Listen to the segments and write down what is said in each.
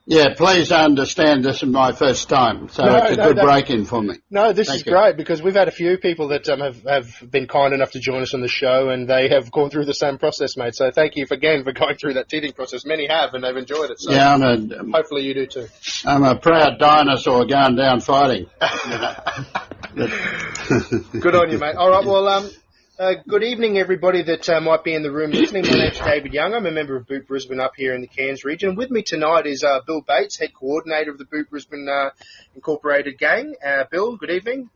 Yeah, please understand this is my first time, so it's a good break-in for me. No, this is great because we've had a few people that have been kind enough to join us on the show, and they have gone through the same process, mate. So thank you again for going through that teething process. Many have, and they've enjoyed it. So yeah, hopefully you do too. I'm a proud dinosaur going down fighting. Good on you, mate. All right, well, good evening, everybody that might be in the room listening. My name's David Young. I'm a member of Boot Brisbane up here in the Cairns region. With me tonight is Bill Bates, head coordinator of the Boot Brisbane Incorporated gang. Bill, good evening.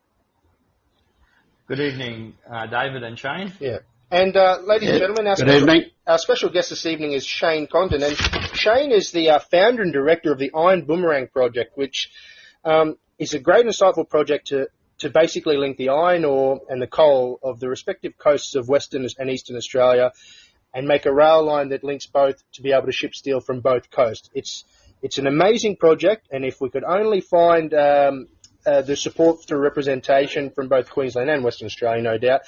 Good evening, David and Shane. Yeah. And ladies and gentlemen, our special guest this evening is Shane Condon. And Shane is the founder and director of the Iron Boomerang Project, which is a great and insightful project to basically link the iron ore and the coal of the respective coasts of Western and Eastern Australia and make a rail line that links both to be able to ship steel from both coasts. It's an amazing project, and if we could only find the support through representation from both Queensland and Western Australia, no doubt,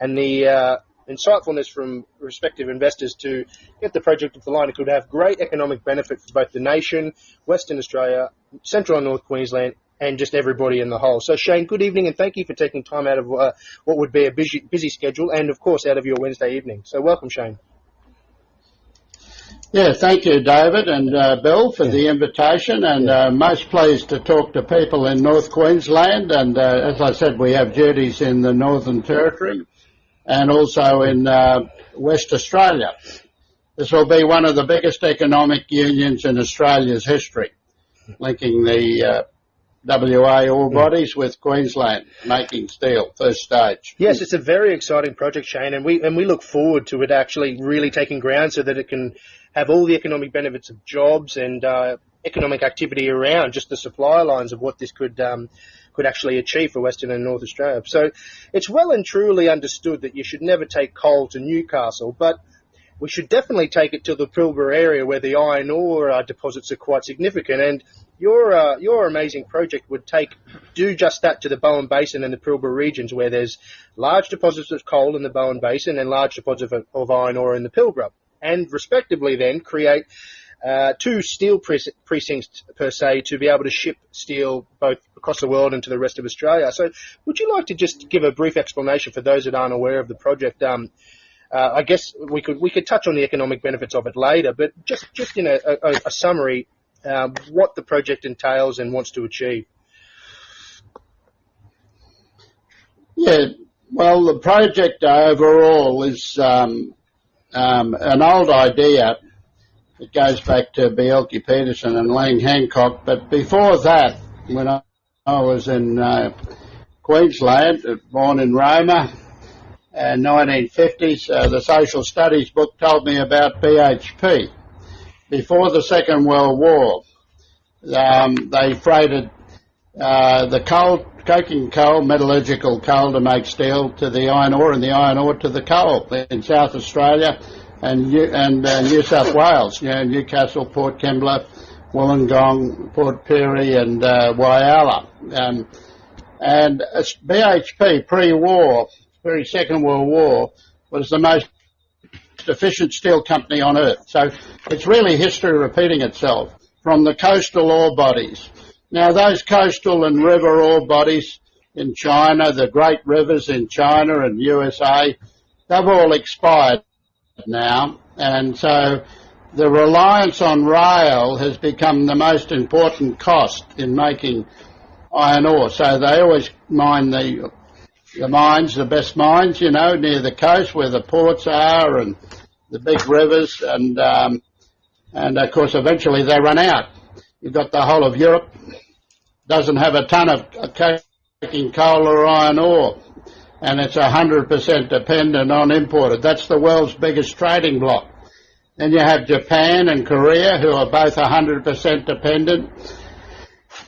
and the insightfulness from respective investors to get the project off the line, it could have great economic benefit for both the nation, Western Australia, Central and North Queensland, and just everybody in the whole. So, Shane, good evening, and thank you for taking time out of what would be a busy schedule and, of course, out of your Wednesday evening. So welcome, Shane. Yeah, thank you, David and Bill, for the invitation, and most pleased to talk to people in North Queensland. And as I said, we have duties in the Northern Territory and also in West Australia. This will be one of the biggest economic unions in Australia's history, linking the WA ore bodies with Queensland making steel, first stage. Yes, it's a very exciting project, Shane, and we look forward to it actually really taking ground so that it can have all the economic benefits of jobs and economic activity around just the supply lines of what this could actually achieve for Western and North Australia. So it's well and truly understood that you should never take coal to Newcastle, but we should definitely take it to the Pilbara area where the iron ore deposits are quite significant. And your amazing project would do just that to the Bowen Basin and the Pilbara regions where there's large deposits of coal in the Bowen Basin and large deposits of iron ore in the Pilbara. And respectively then create two steel precincts per se to be able to ship steel both across the world and to the rest of Australia. So would you like to just give a brief explanation for those that aren't aware of the project? I guess we could touch on the economic benefits of it later, but just in a summary, what the project entails and wants to achieve. Yeah, well, the project overall is an old idea. It goes back to Bjelke Peterson and Lang Hancock, but before that, when I was in Queensland, born in Roma, 1950s, the social studies book told me about BHP. Before the Second World War, they freighted the coking coal, metallurgical coal to make steel to the iron ore and the iron ore to the coal in South Australia and New South Wales, Newcastle, Port Kembla, Wollongong, Port Pirie and Whyalla. And BHP pre-war, Second World War, was the most efficient steel company on earth. So it's really history repeating itself from the coastal ore bodies. Now those coastal and river ore bodies in China, the great rivers in China and USA, they've all expired now, and so the reliance on rail has become the most important cost in making iron ore. So they always mine the mines, the best mines, near the coast where the ports are and the big rivers, and of course eventually they run out. You've got the whole of Europe doesn't have a ton of coking coal or iron ore, and it's 100% dependent on imported. That's the world's biggest trading bloc. Then you have Japan and Korea, who are both 100% dependent.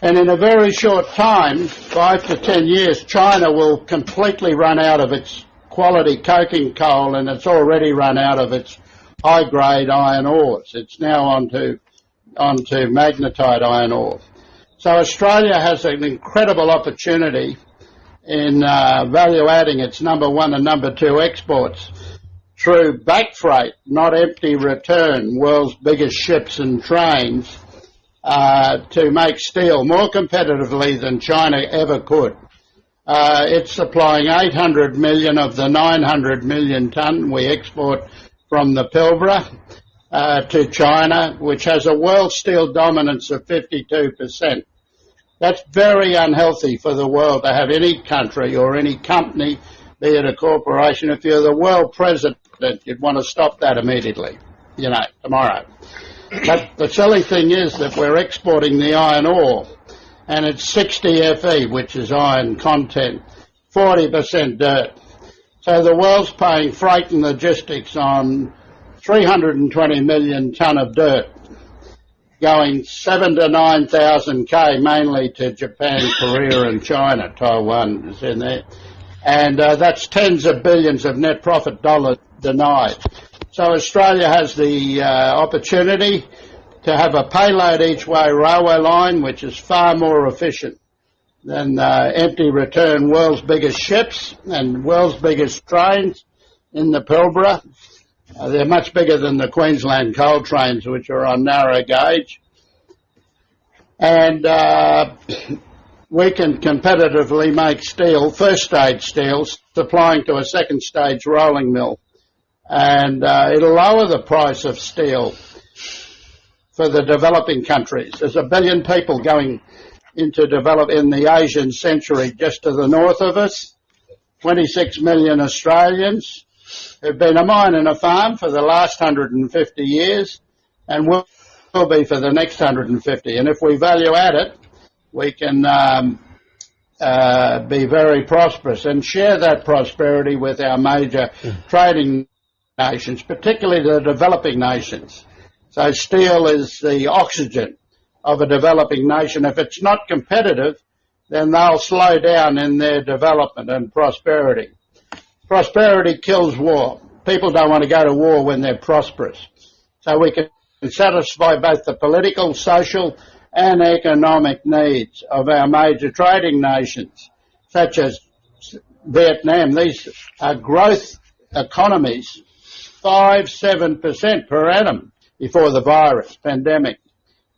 And in a very short time, 5 to 10 years, China will completely run out of its quality coking coal, and it's already run out of its high-grade iron ores. It's now onto magnetite iron ore. So Australia has an incredible opportunity in value-adding its number one and number two exports through back freight, not empty return, world's biggest ships and trains, to make steel more competitively than China ever could. It's supplying 800 million of the 900 million tonne we export from the Pilbara to China, which has a world steel dominance of 52%. That's very unhealthy for the world to have any country or any company, be it a corporation. If you're the world president, you'd want to stop that immediately, tomorrow. But the silly thing is that we're exporting the iron ore, and it's 60 Fe, which is iron content, 40% dirt. So the world's paying freight and logistics on 320 million tonne of dirt, going 7,000 to 9,000 K, mainly to Japan, Korea and China. Taiwan is in there. And that's tens of billions of net profit dollars denied. So Australia has the opportunity to have a payload each way railway line, which is far more efficient than empty return world's biggest ships and world's biggest trains in the Pilbara. They're much bigger than the Queensland coal trains, which are on narrow gauge. And we can competitively make steel, first stage steel, supplying to a second stage rolling mill. And it'll lower the price of steel for the developing countries. There's 1 billion people going into in the Asian century just to the north of us, 26 million Australians who've been a mine and a farm for the last 150 years and will be for the next 150. And if we value add it, we can be very prosperous and share that prosperity with our major trading nations, particularly the developing nations. So steel is the oxygen of a developing nation. If it's not competitive, then they'll slow down in their development and prosperity. Prosperity kills war. People don't want to go to war when they're prosperous. So we can satisfy both the political, social and economic needs of our major trading nations, such as Vietnam. These are growth economies, 5-7% per annum before the virus pandemic.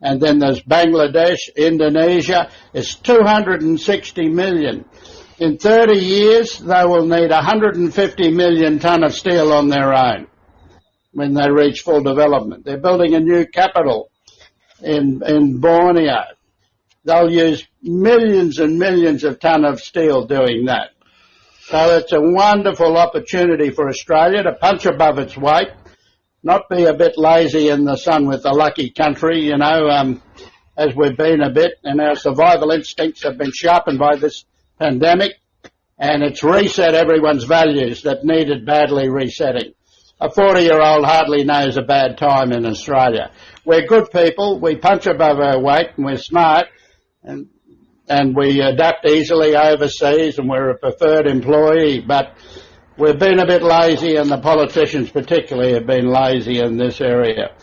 And then there's Bangladesh, Indonesia. It's 260 million. In 30 years, they will need 150 million tonne of steel on their own when they reach full development. They're building a new capital in Borneo. They'll use millions and millions of tonne of steel doing that. So it's a wonderful opportunity for Australia to punch above its weight, not be a bit lazy in the sun with the lucky country, as we've been a bit, and our survival instincts have been sharpened by this pandemic, and it's reset everyone's values that needed badly resetting. A 40-year-old hardly knows a bad time in Australia. We're good people, we punch above our weight, and we're smart, and we adapt easily overseas, and we're a preferred employee, but we've been a bit lazy, and the politicians particularly have been lazy in this area.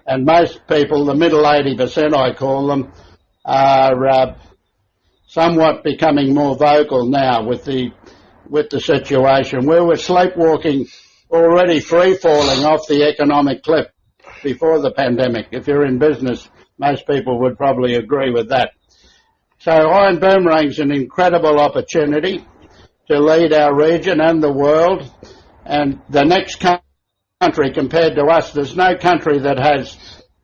And most people, the middle 80% I call them, are somewhat becoming more vocal now with the situation. We were sleepwalking, already free-falling off the economic cliff before the pandemic. If you're in business, most people would probably agree with that. So Iron Boomerang's an incredible opportunity to lead our region and the world. And the next country compared to us, there's no country that has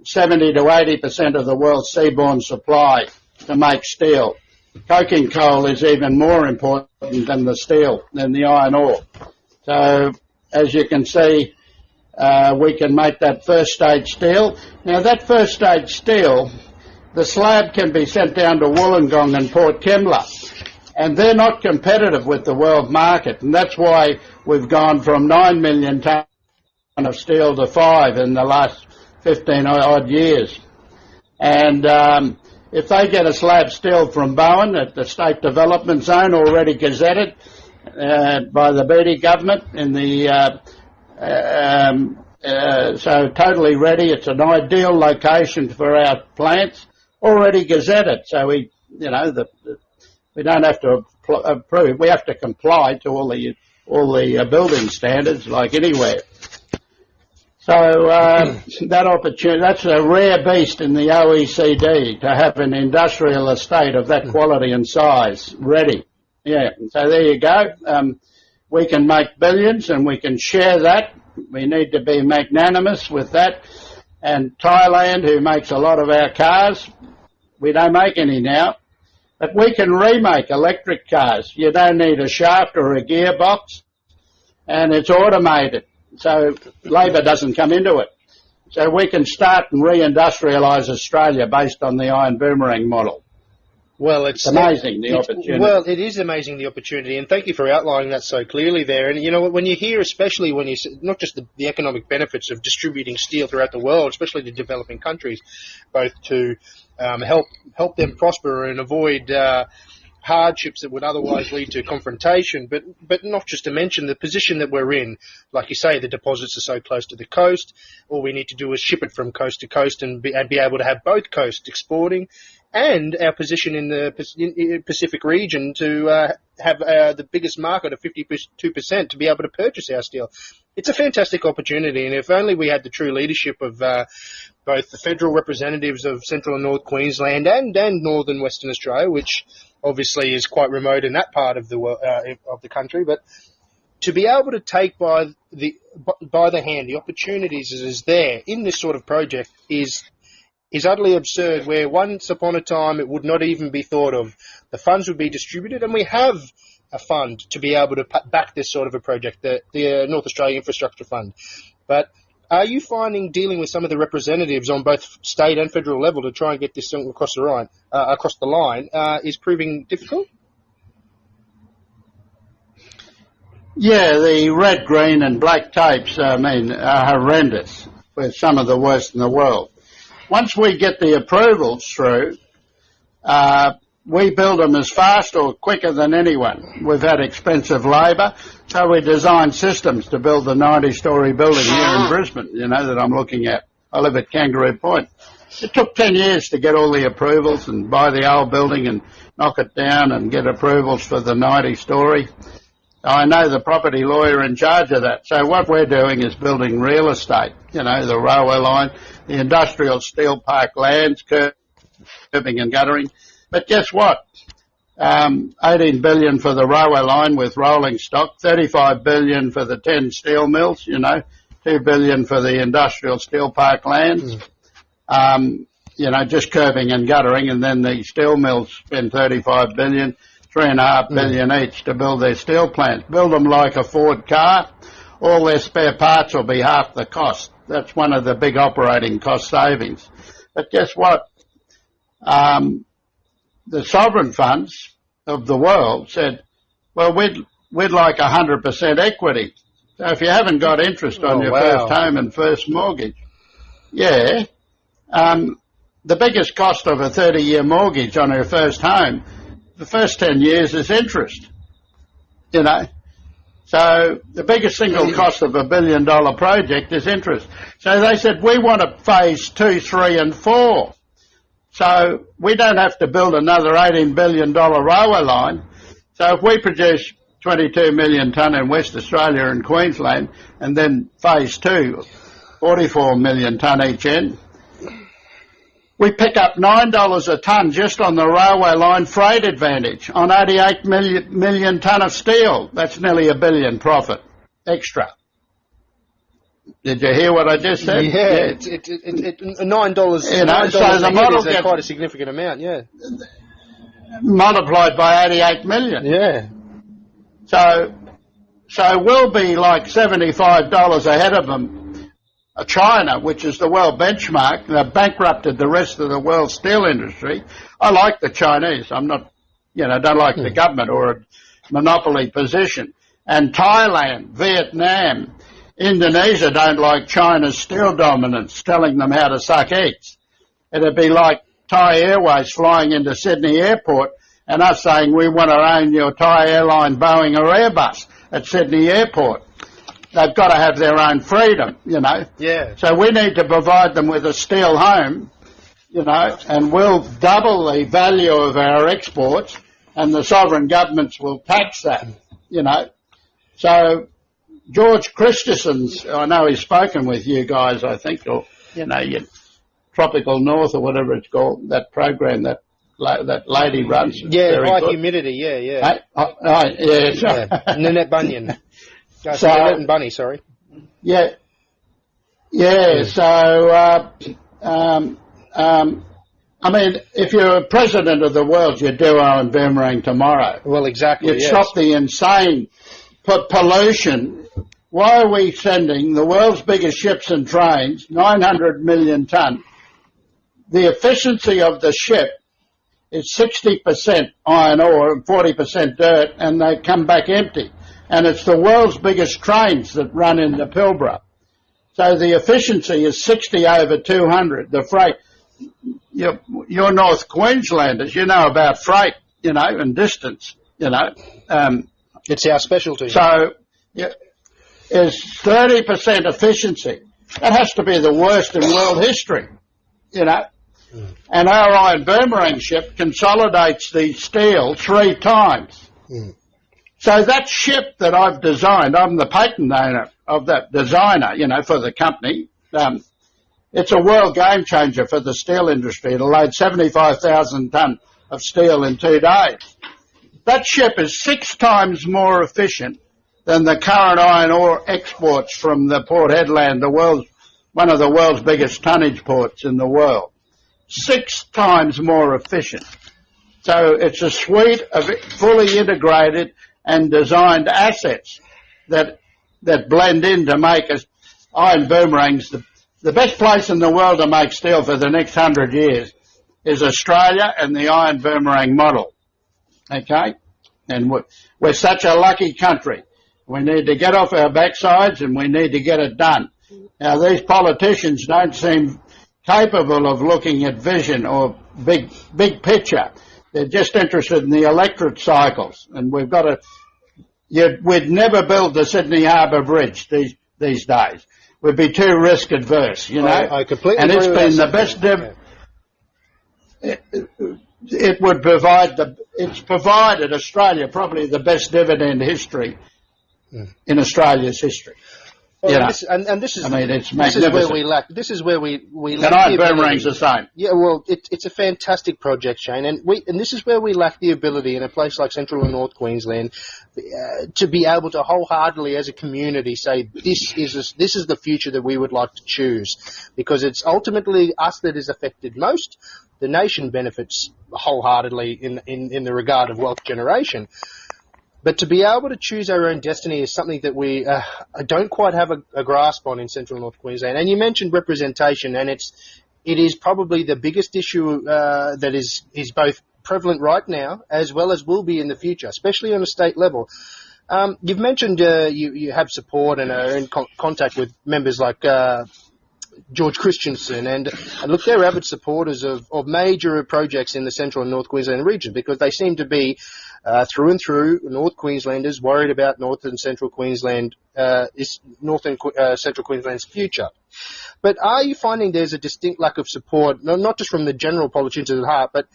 70 to 80% of the world's seaborne supply to make steel. Coking coal is even more important than the steel, than the iron ore. So, as you can see, we can make that first stage steel. Now, that first stage steel, the slab can be sent down to Wollongong and Port Kembla, and they're not competitive with the world market, and that's why we've gone from 9 million tonne of steel to 5 in the last 15 odd years. And if they get a slab steel from Bowen at the State Development Zone, already gazetted by the Beattie government in the so totally ready. It's an ideal location for our plants, already gazetted. So we don't have to approve. We have to comply to all the building standards like anywhere. So that opportunity, that's a rare beast in the OECD to have an industrial estate of that quality and size ready. Yeah, so there you go. We can make billions and we can share that. We need to be magnanimous with that. And Thailand, who makes a lot of our cars, we don't make any now, but we can remake electric cars. You don't need a shaft or a gearbox, and it's automated, so labour doesn't come into it. So we can start and reindustrialise Australia based on the Iron Boomerang model. Well, it's amazing, the opportunity. Well, it is amazing, the opportunity, and thank you for outlining that so clearly there. And, you know, when you hear, especially when you not just the economic benefits of distributing steel throughout the world, especially the developing countries, both to help them prosper and avoid hardships that would otherwise lead to confrontation, but not just to mention the position that we're in. Like you say, the deposits are so close to the coast. All we need to do is ship it from coast to coast and be able to have both coasts exporting, and our position in the Pacific region to have the biggest market of 52% to be able to purchase our steel. It's a fantastic opportunity, and if only we had the true leadership of both the federal representatives of Central and North Queensland and Northern Western Australia, which obviously is quite remote in that part of the country, but to be able to take by the hand the opportunities that is there in this sort of project is utterly absurd, where once upon a time it would not even be thought of. The funds would be distributed, and we have a fund to be able to back this sort of a project, the North Australia Infrastructure Fund. But are you finding dealing with some of the representatives on both state and federal level to try and get this thing across the line is proving difficult? Yeah, the red, green and black tapes, are horrendous. We're some of the worst in the world. Once we get the approvals through, we build them as fast or quicker than anyone. We've had expensive labour, so we design systems to build the 90-storey building here in Brisbane, that I'm looking at. I live at Kangaroo Point. It took 10 years to get all the approvals and buy the old building and knock it down and get approvals for the 90-storey. I know the property lawyer in charge of that. So what we're doing is building real estate, the railway line, the industrial steel park lands, curbing and guttering. But guess what? 18 billion for the railway line with rolling stock, 35 billion for the 10 steel mills, 2 billion for the industrial steel park lands. Just curbing and guttering, and then the steel mills spend 35 billion. 3.5 billion each to build their steel plants. Build them like a Ford car. All their spare parts will be half the cost. That's one of the big operating cost savings. But guess what? The sovereign funds of the world said, well, we'd like 100% equity. So if you haven't got interest on your first home and first mortgage, the biggest cost of a 30-year mortgage on your first home, the first 10 years is interest, So the biggest single cost of $1 billion project is interest. So they said, we want a phase 2, 3 and 4. So we don't have to build another $18 billion railway line. So if we produce 22 million tonne in West Australia and Queensland, and then phase 2, 44 million tonne each end, we pick up $9 a tonne just on the railway line freight advantage on 88 million tonne of steel. That's nearly $1 billion profit extra. Did you hear what I just said? Yeah. $9. So the model is quite a significant amount. Yeah. Multiplied by 88 million. Yeah. So we'll be like $75 ahead of them. China, which is the world benchmark, they've bankrupted the rest of the world steel industry. I like the Chinese. I'm not, don't like the government or a monopoly position. And Thailand, Vietnam, Indonesia don't like China's steel dominance, telling them how to suck eggs. It'd be like Thai Airways flying into Sydney Airport and us saying we want to own your Thai airline, Boeing or Airbus at Sydney Airport. They've got to have their own freedom, Yeah. So we need to provide them with a steel home, and we'll double the value of our exports, and the sovereign governments will tax that, So George Christensen's, I know he's spoken with you guys, I think, or, your Tropical North or whatever it's called, that program that lady runs. Yeah, high humidity, yeah. Nanette Bunyan. Nanette Bunny, sorry. Yeah. So, I mean, if you're president of the world, you'd do Iron Boomerang tomorrow. Well, exactly, You'd stop the insane pollution. Why are we sending the world's biggest ships and trains, 900 million tonne? The efficiency of the ship is 60% iron ore and 40% dirt, and they come back empty. And it's the world's biggest trains that run in the Pilbara. So the efficiency is 60 over 200. The freight, you're North Queenslanders, you know about freight, and distance, It's our specialty. So is 30% efficiency. That has to be the worst in world history, And our Iron Boomerang ship consolidates the steel 3 times. So that ship that I've designed, I'm the patent owner of that designer, for the company. It's a world game changer for the steel industry. It'll load 75,000 tonne of steel in 2 days. That ship is 6 times more efficient than the current iron ore exports from the Port Hedland, one of the world's biggest tonnage ports in the world. 6 times more efficient. So it's a suite of fully integrated and designed assets that blend in to make us Iron Boomerangs. The best place in the world to make steel for the next 100 years is Australia and the Iron Boomerang model. Okay? And we're such a lucky country. We need to get off our backsides and we need to get it done. Now, these politicians don't seem capable of looking at vision or big picture. They're just interested in the electorate cycles. And we've got to... We'd never build the Sydney Harbour Bridge these days. We'd be too risk adverse, I completely agree. And it's been the best... It would provide it's provided Australia probably the best dividend history in Australia's history. Well, this is, I mean, it's this is where we lack. This is where we lack. And Iron Boomerang's the same. Yeah, well, it's a fantastic project, Shane, and this is where we lack the ability in a place like Central and North Queensland to be able to wholeheartedly, as a community, say this is the future that we would like to choose, because it's ultimately us that is affected most. The nation benefits wholeheartedly in the regard of wealth generation. But to be able to choose our own destiny is something that we don't quite have a grasp on in Central North Queensland. And you mentioned representation, and it is probably the biggest issue that is both prevalent right now as well as will be in the future, especially on a state level. You've mentioned you have support and are in contact with members like George Christensen, and look, they're avid supporters of major projects in the Central and North Queensland region, because they seem to be through and through North Queenslanders worried about North and Central Queensland's future. But are you finding there's a distinct lack of support, not just from the general politicians at heart, but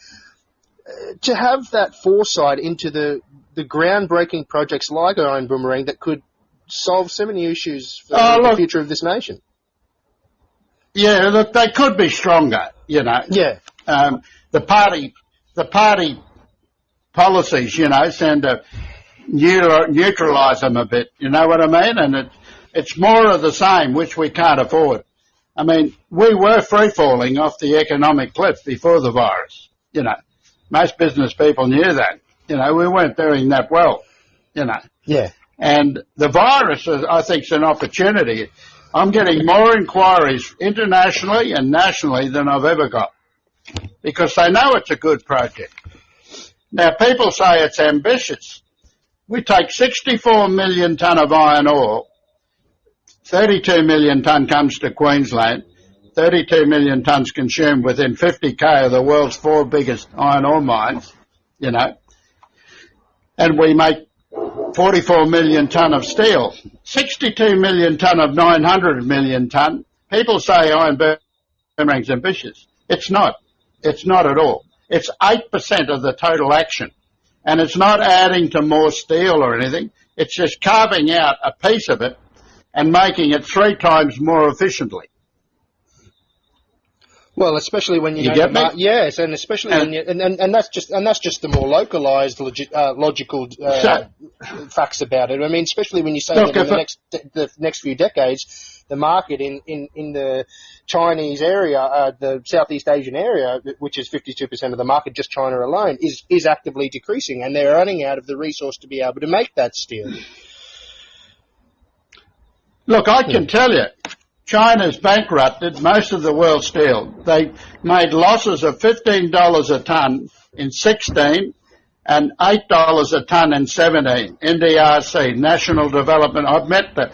to have that foresight into the groundbreaking projects like Iron Boomerang that could solve so many issues for the future of this nation? Yeah, look, they could be stronger, Yeah. The party policies, seem to neutralise them a bit. You know what I mean? And it's more of the same, which we can't afford. I mean, we were free-falling off the economic cliff before the virus. Most business people knew that. We weren't doing that well. Yeah. And the virus, I think, is an opportunity. I'm getting more inquiries internationally and nationally than I've ever got, because they know it's a good project. Now, people say it's ambitious. We take 64 million tonne of iron ore, 32 million tonne comes to Queensland, 32 million tonnes consumed within 50k of the world's 4 biggest iron ore mines, and we make 44 million tonne of steel, 62 million tonne of 900 million tonne. People say Iron Boomerang's ambitious. It's not. It's not at all. It's 8% of the total action. And it's not adding to more steel or anything. It's just carving out a piece of it and making it 3 times more efficiently. Well, especially when you get me? Yes, and especially when you, and that's just the more localized logical facts about it. I mean, especially when you say that in the next few decades, the market in the Chinese area, the Southeast Asian area, which is 52% of the market, just China alone, is actively decreasing, and they're running out of the resource to be able to make that steel. Look, I can tell you, China's bankrupted most of the world's steel. They made losses of $15 a tonne in 16 and $8 a tonne in 17. NDRC, National Development. I've met the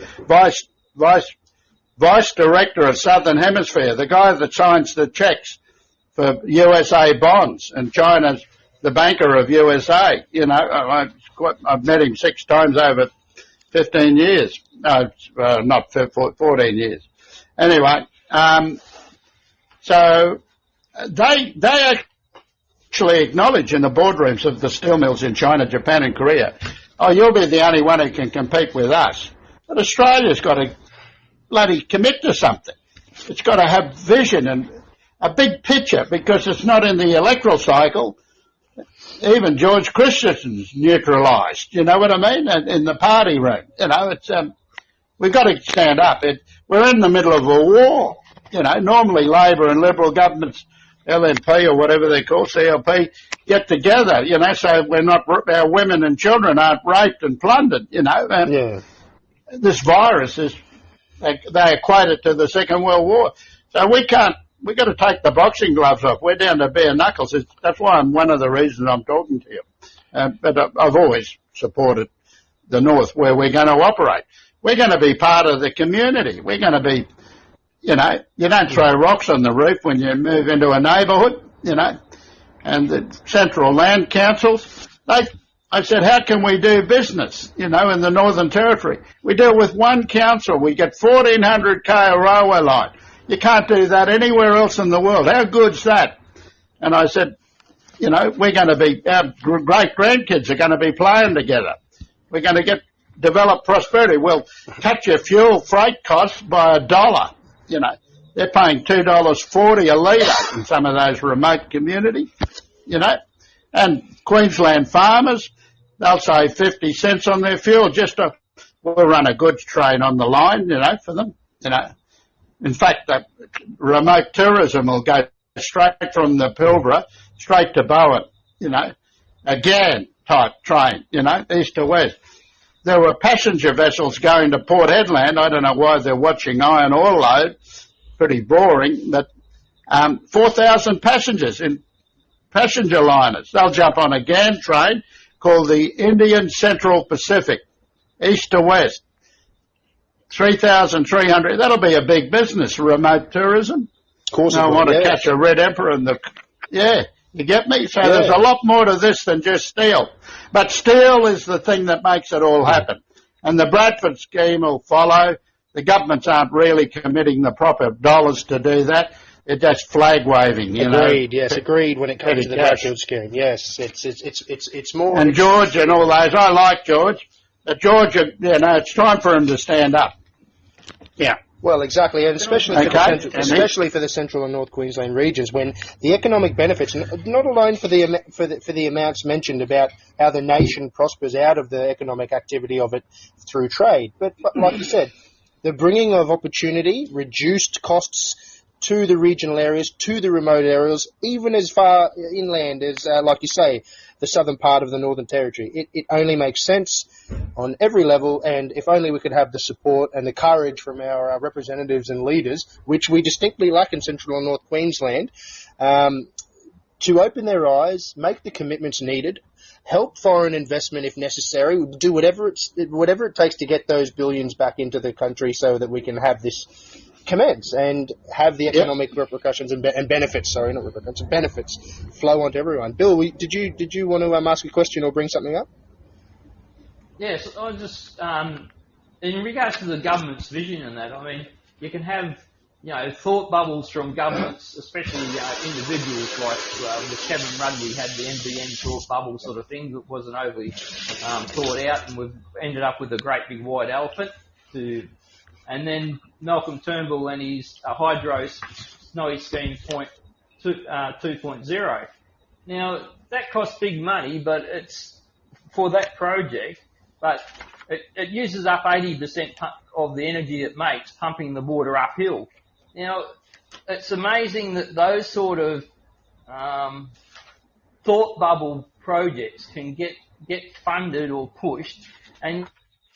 vice director of Southern Hemisphere, the guy that signs the checks for USA bonds, and China's the banker of USA. You know, I've met him 6 times over 15 years. No, not 14 years. Anyway, so they actually acknowledge in the boardrooms of the steel mills in China, Japan and Korea, oh, you'll be the only one who can compete with us. But Australia's got to bloody commit to something. It's got to have vision and a big picture, because it's not in the electoral cycle. Even George Christensen's neutralised, you know what I mean, in the party room. You know, it's we've got to stand up. We're in the middle of a war. You know, normally Labor and Liberal governments, LNP or whatever they call, CLP, get together, you know, so our women and children aren't raped and plundered, you know. And this virus they equate it to the Second World War. So we've got to take the boxing gloves off. We're down to bare knuckles. That's why one of the reasons I'm talking to you. But I've always supported the North, where we're going to operate. We're going to be part of the community. We're going to be, you know, you don't throw rocks on the roof when you move into a neighbourhood, you know. And the Central Land Councils, I said, how can we do business, you know, in the Northern Territory? We do it with one council. We get 1,400 k railway line. You can't do that anywhere else in the world. How good's that? And I said, you know, our great-grandkids are going to be playing together. We're going to develop prosperity. We'll cut your fuel freight costs by $1. You know, they're paying $2.40 a litre in some of those remote communities, you know. And Queensland farmers, they'll save 50 cents on their fuel we'll run a goods train on the line, you know, for them, you know. In fact, the remote tourism will go straight from the Pilbara straight to Bowen, you know, a GAN type train, you know, east to west. There were passenger vessels going to Port Hedland. I don't know why they're watching iron ore load. Pretty boring, but 4,000 passengers in passenger liners. They'll jump on a GAN train called the Indian Central Pacific, east to west. 3,300. That'll be a big business, remote tourism. Of course, I want to catch a red emperor you get me? So there's a lot more to this than just steel. But steel is the thing that makes it all happen. And the Bradford scheme will follow. The governments aren't really committing the proper dollars to do that. They're just flag waving, you know. Agreed, yes, agreed when it comes to the Bradford scheme. Yes, it's more. And George and all those, I like George. But George, you know, it's time for him to stand up. Yeah. Well, exactly, and especially for the Central and North Queensland regions, when the economic benefits, not alone for the amounts mentioned about how the nation prospers out of the economic activity of it through trade, but like you said, the bringing of opportunity, reduced costs to the regional areas, to the remote areas, even as far inland as, like you say, the southern part of the Northern Territory. It only makes sense on every level, and if only we could have the support and the courage from our representatives and leaders, which we distinctly lack in Central and North Queensland, to open their eyes, make the commitments needed, help foreign investment if necessary, do whatever it takes to get those billions back into the country so that we can have this commence and have the economic repercussions and benefits, sorry, not repercussions, benefits flow onto everyone. Bill, did you want to ask a question or bring something up? Yes, I just, in regards to the government's vision and that, I mean, you can have, you know, thought bubbles from governments, especially individuals like with Kevin Rudd, we had the NBN thought bubble sort of thing that wasn't overly thought out, and we've ended up with a great big white elephant to and then Malcolm Turnbull and his hydro snowy scheme 2.0. Now, that costs big money, but it's for that project, but it uses up 80% of the energy it makes pumping the water uphill. Now, it's amazing that those sort of thought bubble projects can get funded or pushed, and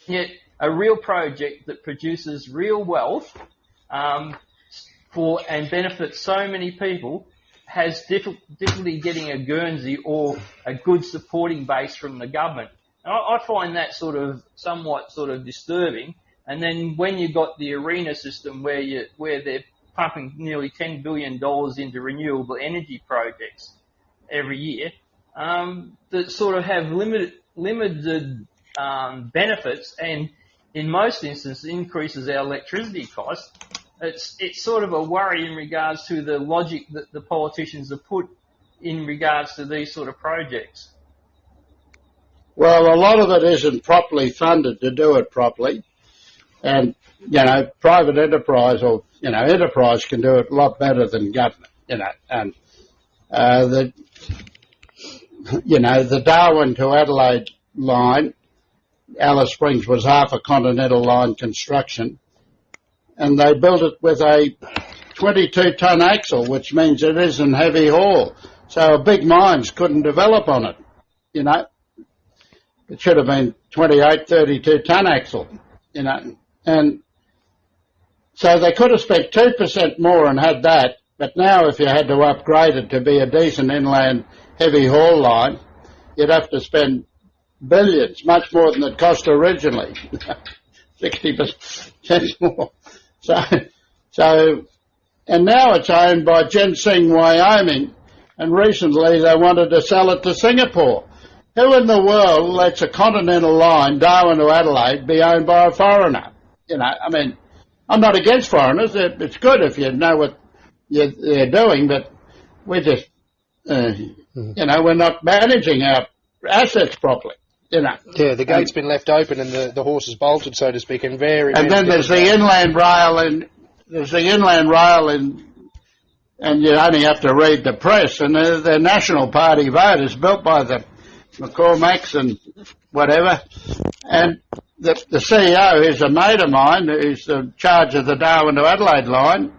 yet a real project that produces real wealth and benefits so many people has difficulty getting a Guernsey or a good supporting base from the government. And I find that somewhat disturbing. And then when you've got the ARENA system where they're pumping nearly $10 billion into renewable energy projects every year, that sort of have limited benefits, and in most instances increases our electricity costs. It's sort of a worry in regards to the logic that the politicians have put in regards to these sort of projects. Well, a lot of it isn't properly funded to do it properly. And, private enterprise or, enterprise can do it a lot better than government, and, the Darwin to Adelaide line, Alice Springs was half a continental line construction, and they built it with a 22-ton axle, which means it isn't heavy haul. So big mines couldn't develop on it, It should have been 28, 32-ton axle, And so they could have spent 2% more and had that, but now if you had to upgrade it to be a decent inland heavy haul line, you'd have to spend billions, much more than it cost originally, 60% more. So, and now it's owned by Ginseng, Wyoming, and recently they wanted to sell it to Singapore. Who in the world lets a continental line, Darwin to Adelaide, be owned by a foreigner? I'm not against foreigners. It's good if you know what they're doing, but we're just, we're not managing our assets properly. Yeah, the gate's been left open and the horse is bolted, so to speak, and then there's the inland rail and you only have to read the press, and the National Party vote is built by the McCormacks and whatever, and the CEO is a mate of mine who's in charge of the Darwin to Adelaide line,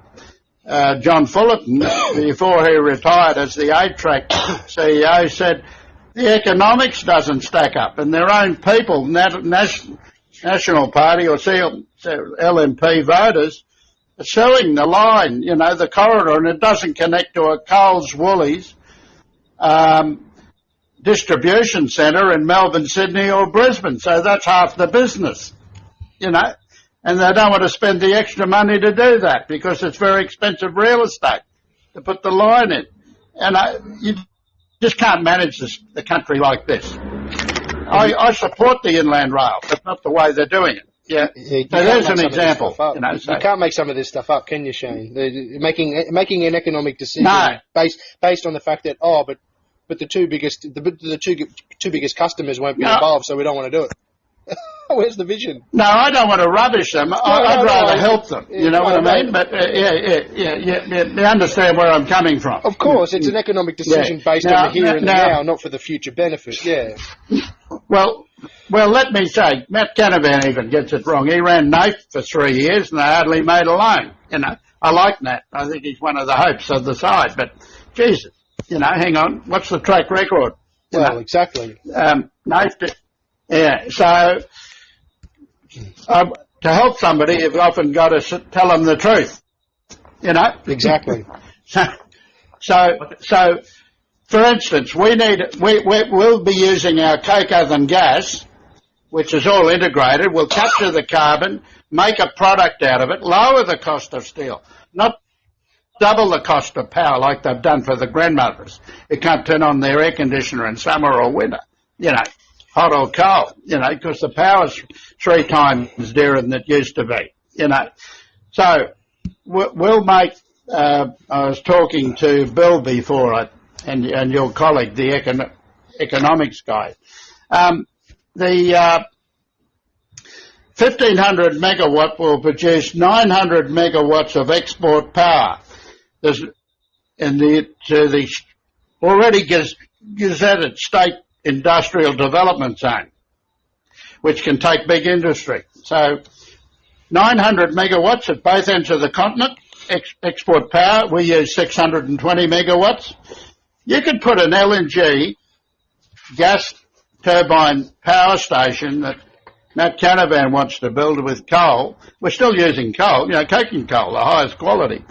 John Fullerton, before he retired as the 8-track CEO, said the economics doesn't stack up, and their own people, National Party or LNP voters, are suing the line, the corridor, and it doesn't connect to a Coles Woolies distribution centre in Melbourne, Sydney or Brisbane. So that's half the business, and they don't want to spend the extra money to do that because it's very expensive real estate to put the line in. And you just can't manage the country like this. I support the inland rail, but not the way they're doing it. Yeah. So there's an example. You can't make some of this stuff up, can you, Shane? Making an economic decision based on the fact that but the two biggest customers won't be involved, so we don't want to do it. Where's the vision? No, I don't want to rubbish them. I'd rather help them. You know what I mean? But you understand where I'm coming from. Of course, it's an economic decision based on the here and the now, not for the future benefit. Yeah. Well, let me say, Matt Canavan even gets it wrong. He ran NAIF for 3 years and they hardly made a loan. I like Matt. I think he's one of the hopes of the side. But Jesus, hang on. What's the track record? Exactly. NAIF. Yeah, so to help somebody, you've often got to tell them the truth, Exactly. So, for instance, we'll be using our coke oven gas, which is all integrated. We'll capture the carbon, make a product out of it, lower the cost of steel, not double the cost of power like they've done for the grandmothers who can't turn on their air conditioner in summer or winter, hot or cold, because the power's 3 times dearer than it used to be, So we'll make, I was talking to Bill before and your colleague, the 1,500 megawatt will produce 900 megawatts of export power. There's in the already gazetted state industrial development zone, which can take big industry. So 900 megawatts at both ends of the continent, export power. We use 620 megawatts. You could put an LNG gas turbine power station that Matt Canavan wants to build with coal. We're still using coal, coking coal, the highest quality,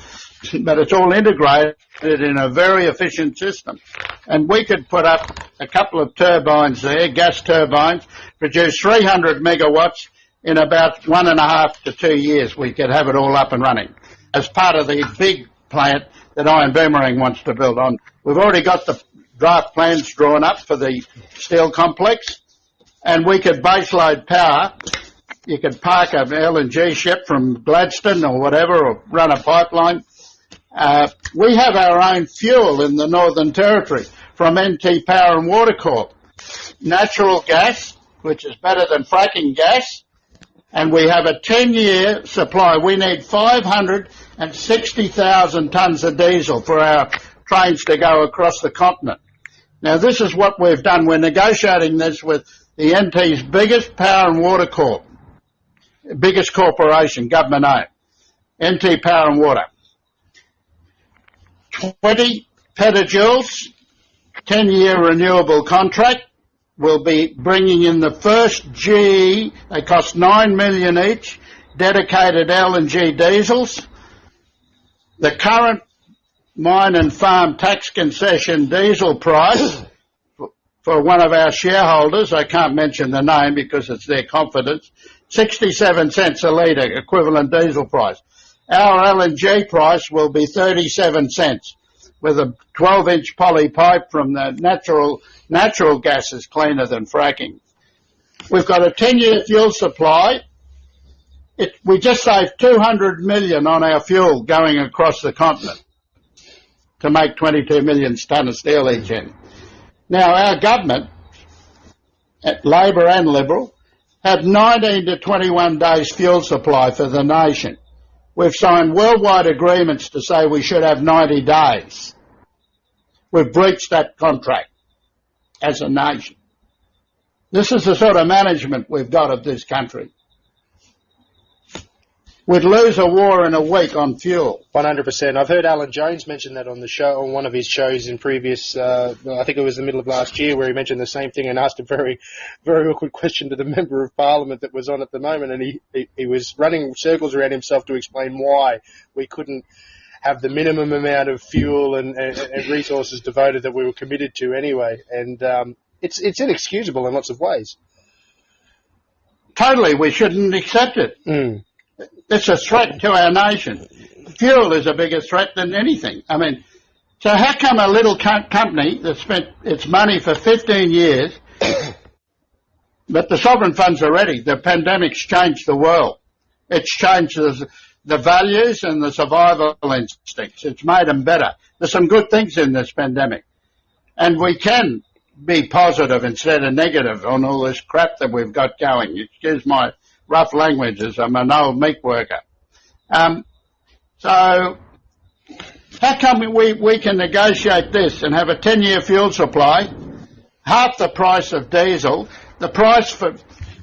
but it's all integrated in a very efficient system. And we could put up a couple of turbines there, gas turbines, produce 300 megawatts in about 1.5 to 2 years. We could have it all up and running as part of the big plant that Iron Boomerang wants to build on. We've already got the draft plans drawn up for the steel complex, and we could baseload power. You could park an LNG ship from Gladstone or whatever, or run a pipeline. We have our own fuel in the Northern Territory from NT Power and Water Corp. Natural gas, which is better than fracking gas, and we have a 10-year supply. We need 560,000 tonnes of diesel for our trains to go across the continent. Now, this is what we've done. We're negotiating this with the NT's biggest power and water corp, biggest corporation, government owned, NT Power and Water. 20 petajoules, 10-year renewable contract. We'll be bringing in the first GE, they cost $9 million each, dedicated LNG diesels. The current mine and farm tax concession diesel price for one of our shareholders, I can't mention the name because it's their confidence, 67 cents a litre equivalent diesel price. Our LNG price will be 37 cents with a 12-inch poly pipe from the natural gas is cleaner than fracking. We've got a 10-year fuel supply. We just saved $200 million on our fuel going across the continent to make 22 million tonne of steel each end. Now, our government, at Labor and Liberal, have 19 to 21 days fuel supply for the nation. We've signed worldwide agreements to say we should have 90 days. We've breached that contract as a nation. This is the sort of management we've got of this country. We'd lose a war in a week on fuel. 100%. I've heard Alan Jones mention that on the show, on one of his shows in previous, I think it was the middle of last year, where he mentioned the same thing and asked a very, very awkward question to the Member of Parliament that was on at the moment, and he was running circles around himself to explain why we couldn't have the minimum amount of fuel and resources devoted that we were committed to anyway. And it's inexcusable in lots of ways. Totally, we shouldn't accept it. It's a threat to our nation. Fuel is a bigger threat than anything. I mean, so how come a little company that spent its money for 15 years, but the sovereign funds are ready. The pandemic's changed the world. It's changed the values and the survival instincts. It's made them better. There's some good things in this pandemic. And we can be positive instead of negative on all this crap that we've got going. Excuse my rough language, as I'm an old meat worker. So how come we can negotiate this and have a 10-year fuel supply, half the price of diesel, the price for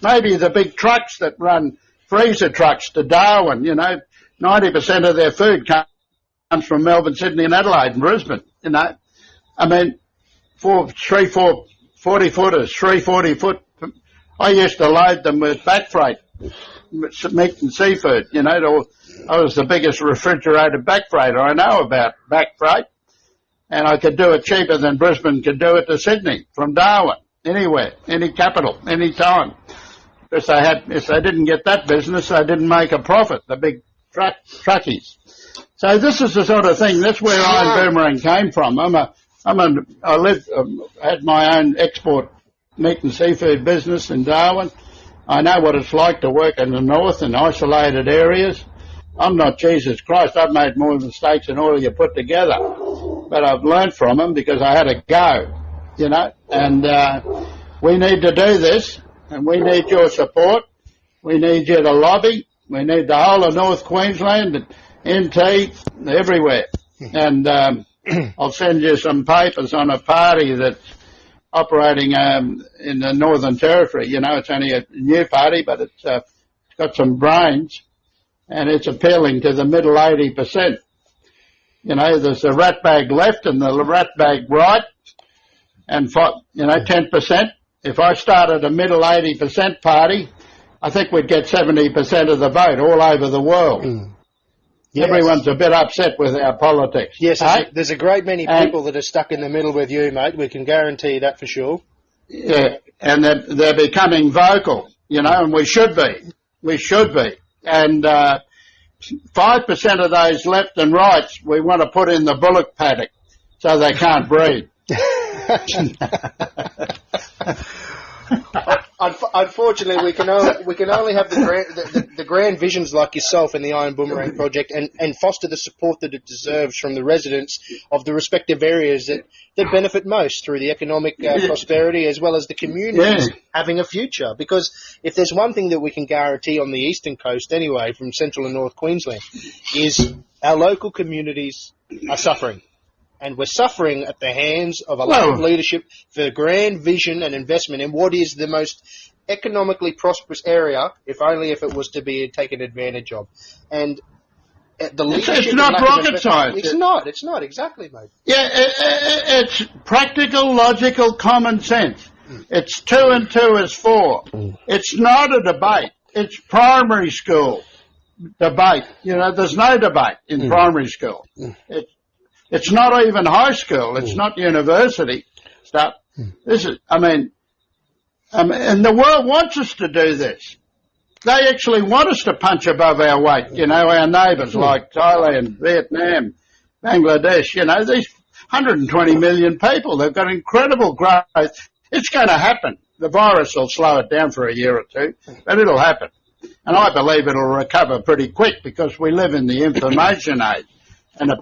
maybe the big trucks that run freezer trucks to Darwin, 90% of their food comes from Melbourne, Sydney and Adelaide and Brisbane, I mean, 40-footers, 340-foot. I used to load them with back freight, meat and seafood, I was the biggest refrigerated back freighter I know about back freight, and I could do it cheaper than Brisbane could do it to Sydney from Darwin, anywhere, any capital, any time. If they didn't get that business, they didn't make a profit, the big truckies. So this is the sort of thing, that's where Iron Boomerang came from. I had my own export meat and seafood business in Darwin. I know what it's like to work in the north in isolated areas. I'm not Jesus Christ. I've made more mistakes than all of you put together. But I've learned from them because I had a go, and we need to do this, and we need your support. We need you to lobby. We need the whole of North Queensland, NT, everywhere. And I'll send you some papers on a party that's operating in the Northern Territory. You know, it's only a new party, but it's got some brains, and it's appealing to the middle 80%. You know, there's the ratbag left and the ratbag right, and 10%. If I started a middle 80% party, I think we'd get 70% of the vote all over the world. Yes. Everyone's a bit upset with our politics. Yes, there's a great many people that are stuck in the middle with you, mate. We can guarantee that for sure. Yeah, and they're becoming vocal, you know, and we should be. We should be. And 5% of those left and rights we want to put in the bullock paddock so they can't breed. Unfortunately, we can only have the grand visions like yourself in the Iron Boomerang Project and foster the support that it deserves from the residents of the respective areas that benefit most through the economic prosperity as well as the communities having a future. Because if there's one thing that we can guarantee on the eastern coast anyway, from central and north Queensland, is our local communities are suffering. And we're suffering at the hands of a lack of leadership for grand vision and investment in what is the most economically prosperous area, if it was to be taken advantage of. And the leadership... It's not rocket science. It's not, exactly, mate. Yeah, it's practical, logical, common sense. It's 2 and 2 is 4. It's not a debate. It's primary school debate. You know, there's no debate in primary school. It's not even high school. It's not university stuff. This is, and the world wants us to do this. They actually want us to punch above our weight. You know, our neighbours like Thailand, Vietnam, Bangladesh. You know, these 120 million people. They've got incredible growth. It's going to happen. The virus will slow it down for a year or two, but it'll happen. And I believe it'll recover pretty quick because we live in the information age. And a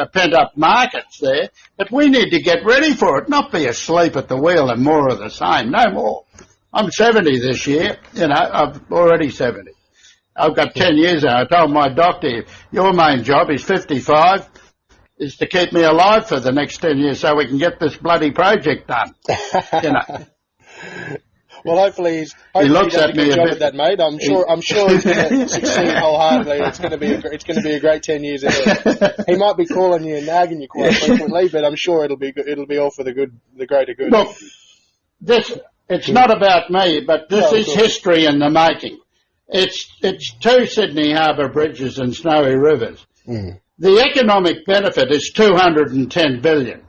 pent-up market's there, but we need to get ready for it, not be asleep at the wheel and more of the same, no more. I'm 70 this year, you know, I'm already 70. I've got 10 years now. I told my doctor, your main job is 55, is to keep me alive for the next 10 years so we can get this bloody project done, you know. Well, hopefully he looks at me a job at that, mate. I'm sure he's going to succeed wholeheartedly. It's going to be a great 10 years ahead. He might be calling you and nagging you quite frequently, but I'm sure it'll be all for the greater good. Look, it's not about me, but this is history in the making. It's 2 Sydney Harbour bridges and snowy rivers. The economic benefit is $210 billion.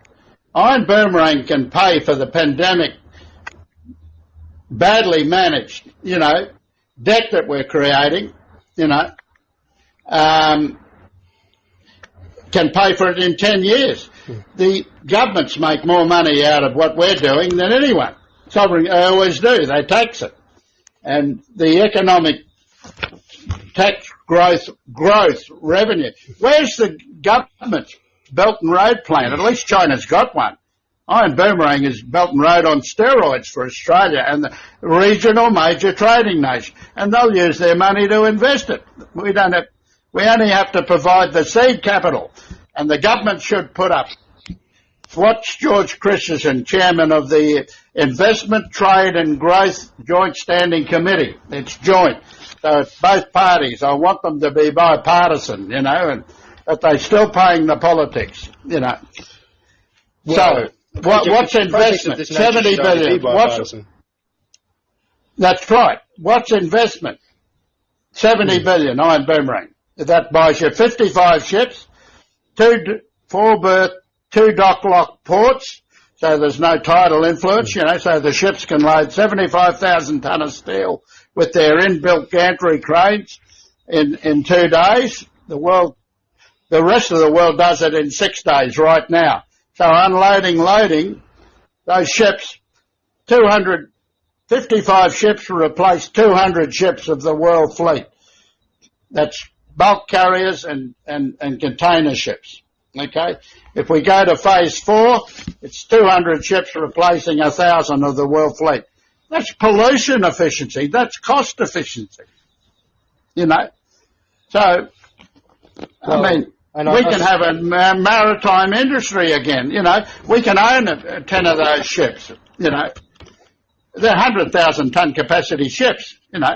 Iron Boomerang can pay for the pandemic. Badly managed, you know, debt that we're creating, you know, can pay for it in 10 years. The governments make more money out of what we're doing than anyone. Sovereign always do. They tax it. And the economic tax growth revenue. Where's the government's Belt and Road plan? At least China's got one. Iron Boomerang is Belt and Road on steroids for Australia and the regional major trading nation, and they'll use their money to invest it. We only have to provide the seed capital, and the government should put up. What's George Christensen, chairman of the Investment, Trade and Growth Joint Standing Committee? It's joint, so it's both parties. I want them to be bipartisan, you know, but they're still paying the politics, you know. Well, What's investment? 70 billion. That's right. What's investment? 70 billion, Iron Boomerang. That buys you 55 ships, 2 4-berth, 2 dock-lock ports, so there's no tidal influence, you know, so the ships can load 75,000 tonne of steel with their inbuilt gantry cranes in 2 days. The rest of the world does it in 6 days right now. So unloading, loading, those ships, 55 ships will replace 200 ships of the world fleet. That's bulk carriers and container ships, okay? If we go to phase 4, it's 200 ships replacing 1,000 of the world fleet. That's pollution efficiency. That's cost efficiency. you know. So, Well, I mean, we can have a maritime industry again, you know. We can own 10 of those ships, you know. They're 100,000 ton capacity ships, you know.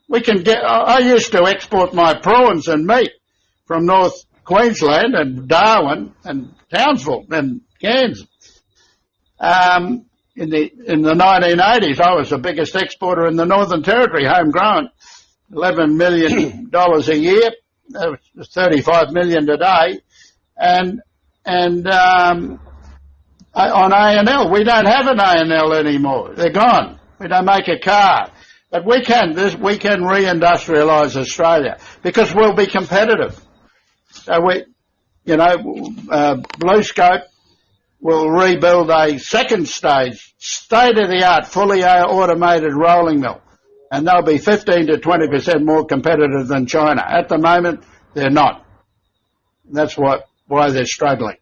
We can get, I used to export my prawns and meat from North Queensland and Darwin and Townsville and Cairns. In the 1980s, I was the biggest exporter in the Northern Territory, homegrown, $11 million a year. That was $35 million today. And on A&L, we don't have an A&L anymore. They're gone. We don't make a car. But we can reindustrialise Australia because we'll be competitive. So Blue Scope will rebuild a second stage, state-of-the-art, fully automated rolling mill. And they'll be 15 to 20% more competitive than China. At the moment, they're not. That's why they're struggling.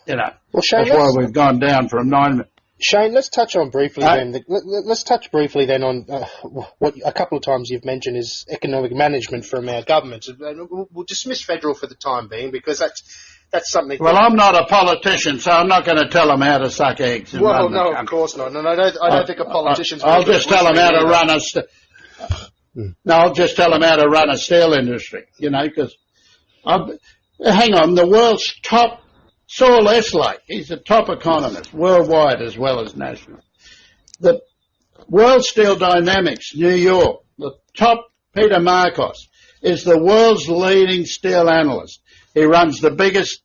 You know, well, Shane, that's why we've gone down from 9. Shane, let's touch on briefly then. Let's touch briefly then on what a couple of times you've mentioned is economic management from our governments. We'll dismiss federal for the time being because that's something. Well, I'm not a politician, so I'm not going to tell them how to suck eggs. Well, no, of course not. No, I don't think a politician's. I'll just tell them how to run I'll just tell them how to run a steel industry. You know, because hang on, the world's top. Saul Eslake, he's a top economist, worldwide as well as national. The World Steel Dynamics, New York, the top, Peter Marcos, is the world's leading steel analyst. He runs the biggest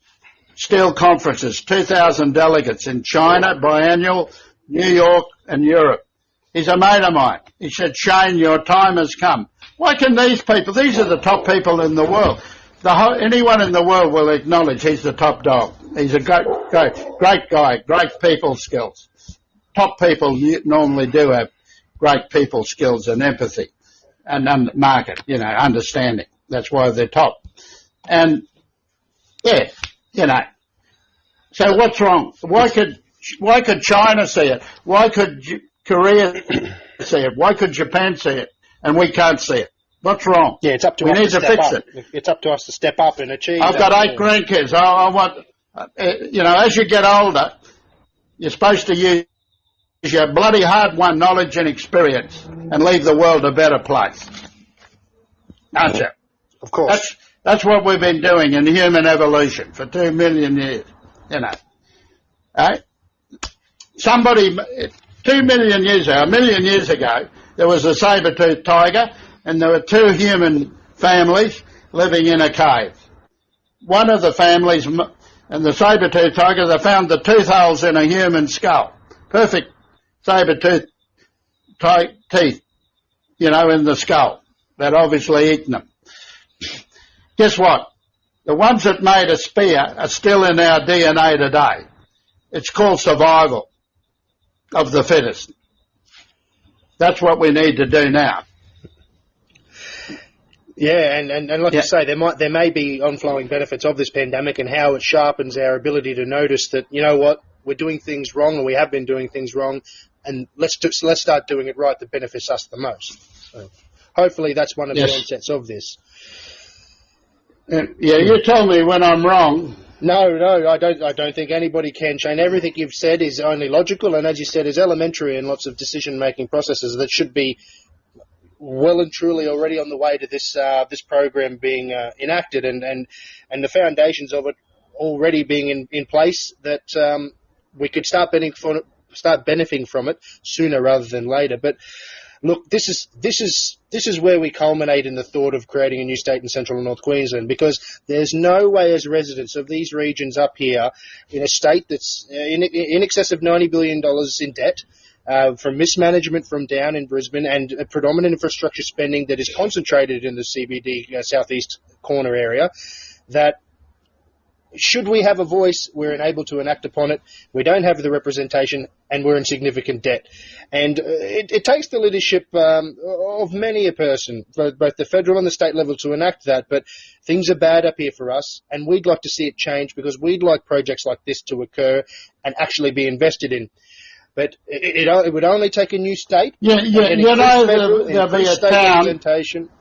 steel conferences, 2,000 delegates in China, biannual, New York and Europe. He's a mate of mine. He said, Shane, your time has come. Why can these people, these are the top people in the world. Anyone in the world will acknowledge he's the top dog. He's a great guy, great people skills. Top people normally do have great people skills and empathy and market, you know, understanding. That's why they're top. And, yeah, you know. So what's wrong? Why could China see it? Why could Korea see it? Why could Japan see it? And we can't see it. What's wrong? Yeah, it's up to us to fix it. It's up to us to step up and achieve. I've got 8 grandkids. I want, you know, as you get older, you're supposed to use your bloody hard-won knowledge and experience and leave the world a better place. Aren't you? Of course. That's what we've been doing in human evolution for 2 million years, you know. Right? 2 million years ago, 1 million years ago, there was a saber-toothed tiger, and there were 2 human families living in a cave. One of the families, and the saber-toothed tiger, they found the tooth holes in a human skull. Perfect saber-toothed teeth, you know, in the skull. They'd obviously eaten them. Guess what? The ones that made a spear are still in our DNA today. It's called survival of the fittest. That's what we need to do now. Yeah, and like you say, there may be onflowing benefits of this pandemic and how it sharpens our ability to notice that, you know what, we're doing things wrong, or we have been doing things wrong, and let's start doing it right that benefits us the most. So hopefully that's one of the onsets of this. Yeah, you tell me when I'm wrong. No, I don't think anybody can, Shane. Everything you've said is only logical, and as you said, is elementary in lots of decision-making processes that should be well and truly already on the way to this program being enacted, and the foundations of it already being in place, that we could start benefiting from it sooner rather than later. But look, this is where we culminate in the thought of creating a new state in central and north Queensland, because there's no way as residents of these regions up here, in a state that's in excess of $90 billion in debt, from mismanagement from down in Brisbane, and a predominant infrastructure spending that is concentrated in the CBD southeast corner area, that should we have a voice, we're unable to enact upon it. We don't have the representation, and we're in significant debt. And it takes the leadership of many a person, both the federal and the state level, to enact that. But things are bad up here for us, and we'd like to see it change, because we'd like projects like this to occur and actually be invested in. But it would only take a new state. Yeah, there'll be a town.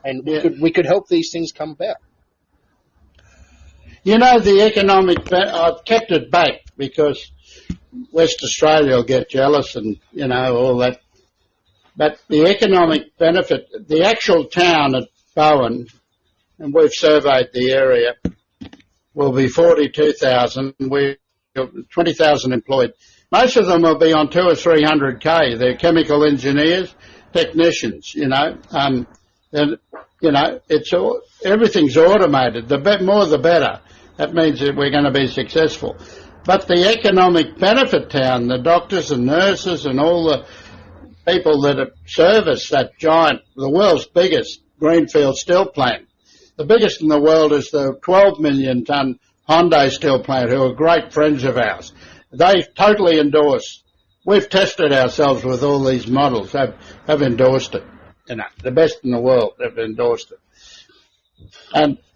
And we could help these things come about. You know, the economic, I've kept it back because West Australia will get jealous and, you know, all that. But the economic benefit, the actual town at Bowen, and we've surveyed the area, will be 42,000. We've got 20,000 employed. Most of them will be on 200 or 300K. They're chemical engineers, technicians, you know. And, you know, everything's automated. The more the better. That means that we're going to be successful. But the economic benefit town, the doctors and nurses and all the people that service that giant, the world's biggest greenfield steel plant. The biggest in the world is the 12 million tonne Hyundai steel plant, who are great friends of ours. They totally endorse. We've tested ourselves with all these models. Have endorsed it. You know, the best in the world have endorsed it.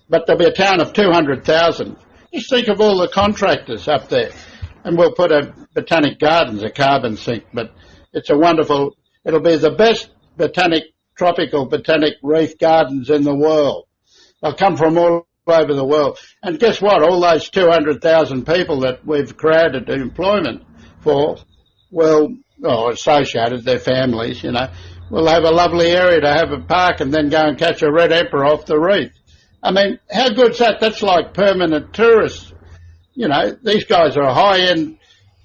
But there'll be a town of 200,000. Just think of all the contractors up there. And we'll put a botanic gardens, a carbon sink, but it's a wonderful, it'll be the best tropical botanic reef gardens in the world. They'll come from all over the world. And guess what? All those 200,000 people that we've created employment for, associated, their families, you know, will have a lovely area to have a park and then go and catch a red emperor off the reef. I mean, how good's that? That's like permanent tourists. You know, these guys are high-end.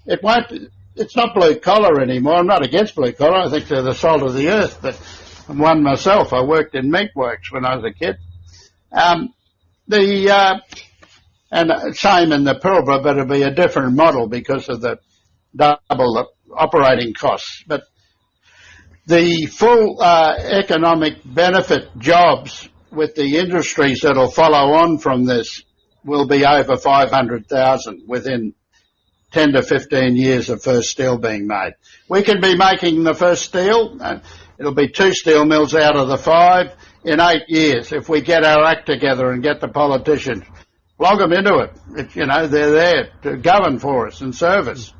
It's not blue-collar anymore. I'm not against blue-collar. I think they're the salt of the earth, but I'm one myself. I worked in meat works when I was a kid. And same in the Pilbara, but it'll be a different model because of the double operating costs. But the full economic benefit jobs with the industries that'll follow on from this will be over 500,000 within 10 to 15 years of first steel being made. We can be making the first steel. It'll be 2 steel mills out of the 5 in 8 years if we get our act together and get the politicians. Plug them into it. You know, they're there to govern for us and serve us.